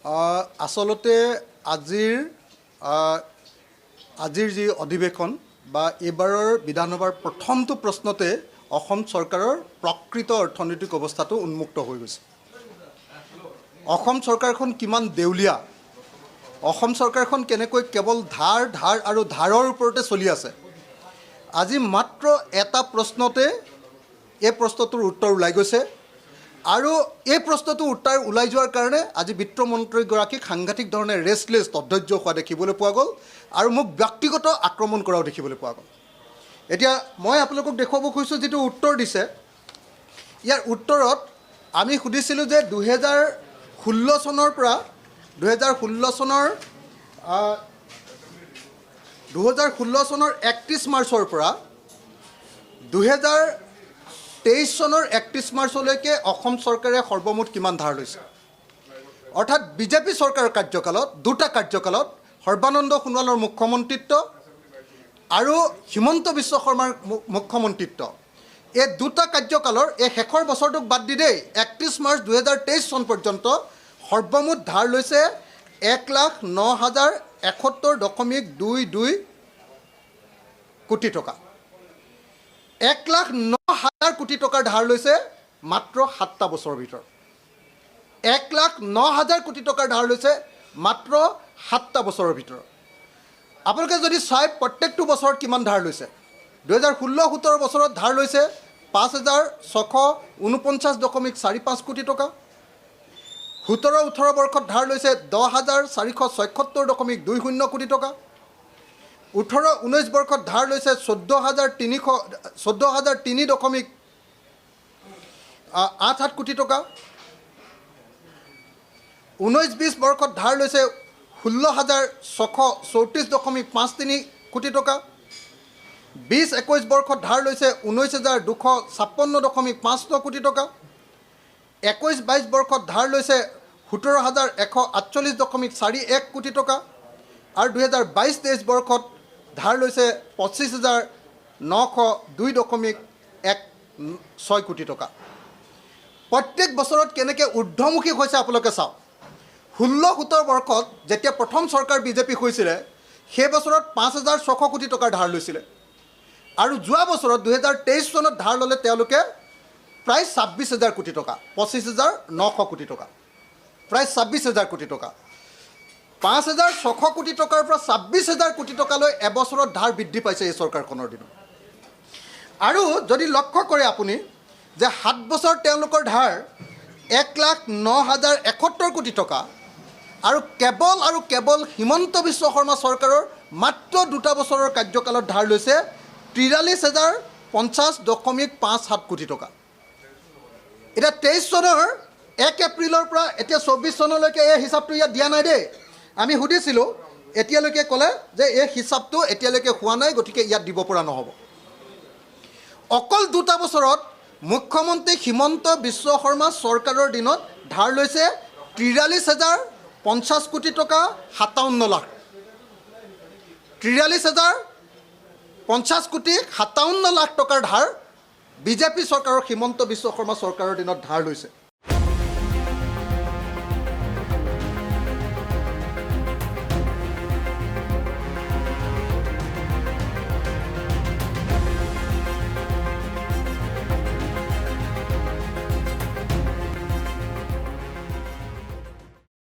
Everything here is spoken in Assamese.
আচলতে আজিৰ যি অধিৱেশন বা এইবাৰৰ বিধানসভাৰ প্ৰথমটো প্ৰশ্নতে অসম চৰকাৰৰ প্ৰকৃত অৰ্থনৈতিক অৱস্থাটো উন্মুক্ত হৈ গৈছে। অসম চৰকাৰখন কিমান দেউলীয়া, অসম চৰকাৰখন কেনেকৈ কেৱল ধাৰ আৰু ধাৰৰ ওপৰতে চলি আছে। আজি মাত্ৰ এটা প্ৰশ্নতে এই প্ৰশ্নটোৰ উত্তৰ ওলাই গৈছে আৰু এই প্ৰশ্নটোৰ উত্তৰ ওলাই যোৱাৰ কাৰণে আজি বিত্তমন্ত্ৰীগৰাকীক সাংঘাতিক ধৰণে ৰেষ্টলেছ অধৈৰ্য হোৱা দেখিবলৈ পোৱা গ'ল আৰু মোক ব্যক্তিগত আক্ৰমণ কৰাও দেখিবলৈ পোৱা গ'ল। এতিয়া মই আপোনালোকক দেখুৱাব খুজিছোঁ যিটো উত্তৰ দিছে, ইয়াৰ উত্তৰত আমি সুধিছিলোঁ যে 2016 চনৰ পৰা 2016 চনৰ 31 মাৰ্চৰ পৰা 2023 চনৰ 31 মাৰ্চলৈকে অসম চৰকাৰে সৰ্বমুঠ কিমান ধাৰ লৈছে। অৰ্থাৎ বিজেপি চৰকাৰৰ কাৰ্যকালত, দুটা কাৰ্যকালত সৰ্বানন্দ সোণোৱালৰ মুখ্যমন্ত্ৰিত্ব আৰু হিমন্ত বিশ্ব শৰ্মাৰ মুখ্যমন্ত্ৰিত্ব, এই দুটা কাৰ্যকালৰ এই শেষৰ বছৰটোক বাদ দি দেই 31 মাৰ্চ 2023 চন পৰ্যন্ত সৰ্বমুঠ ধাৰ লৈছে 1,09,071.22 কোটি টকা। 1,09,000 কোটি টকাৰ ধাৰ লৈছে মাত্ৰ 7টা বছৰৰ ভিতৰত। 1,09,000 কোটি টকাৰ ধাৰ লৈছে মাত্ৰ 7টা বছৰৰ ভিতৰত। আপোনালোকে যদি চাই প্ৰত্যেকটো বছৰত কিমান ধাৰ লৈছে, 2016-17 বছৰত ধাৰ লৈছে 5,649.45 কোটি টকা। 17-18 বৰ্ষত ধাৰ লৈছে 10,476.20 কোটি টকা। 18-19 বৰ্ষত ধাৰ লৈছে 14,003.88 কোটি টকা। 19-20 বৰ্ষত ধাৰ লৈছে 16,634.53 কোটি টকা। 20-21 বৰ্ষত ধাৰ লৈছে 19,256.59 কোটি টকা। 21-22 বৰ্ষত ধাৰ লৈছে 17,148.41 কোটি টকা আৰু 2022-23 বৰ্ষত ধাৰ লৈছে 25,902.16 কোটি টকা। প্ৰত্যেক বছৰত কেনেকৈ ঊৰ্ধ্বমুখী হৈছে আপোনালোকে চাওক। 16-17 বৰ্ষত যেতিয়া প্ৰথম চৰকাৰ বিজেপি হৈছিলে সেই বছৰত 5,600 কোটি টকাৰ ধাৰ লৈছিলে আৰু যোৱা বছৰত 2023 চনত ধাৰ ল'লে তেওঁলোকে প্ৰায় 26,000 কোটি টকা, 25,900 কোটি টকা, প্ৰায় 26,000 কোটি টকা। 5,600 কোটি টকাৰ পৰা 26,000 কোটি টকালৈ এবছৰত ধাৰ বৃদ্ধি পাইছে এই চৰকাৰখনৰ দিনত। আৰু যদি লক্ষ্য কৰে আপুনি যে 7 বছৰ তেওঁলোকৰ ধাৰ 1,09,071 কোটি টকা আৰু কেৱল হিমন্ত বিশ্ব শৰ্মা চৰকাৰৰ মাত্ৰ 2টা বছৰৰ কাৰ্যকালত ধাৰ লৈছে 43,050.57 কোটি টকা। এতিয়া 23 চনৰ 1 এপ্ৰিলৰ পৰা এতিয়া 24 চনলৈকে এই হিচাপটো ইয়াত দিয়া নাই দেই। আমি সুধিছিলোঁ, এতিয়ালৈকে ক'লে যে এই হিচাপটো এতিয়ালৈকে হোৱা নাই, গতিকে ইয়াত দিব পৰা নহ'ব। অকল 2টা বছৰত মুখ্যমন্ত্ৰী হিমন্ত বিশ্ব শৰ্মা চৰকাৰৰ দিনত ধাৰ লৈছে 43,050 কোটি টকা 57 লাখ। 43,050 কোটি 57 লাখ টকাৰ ধাৰ বিজেপি চৰকাৰৰ হিমন্ত বিশ্ব শৰ্মা চৰকাৰৰ দিনত ধাৰ লৈছে।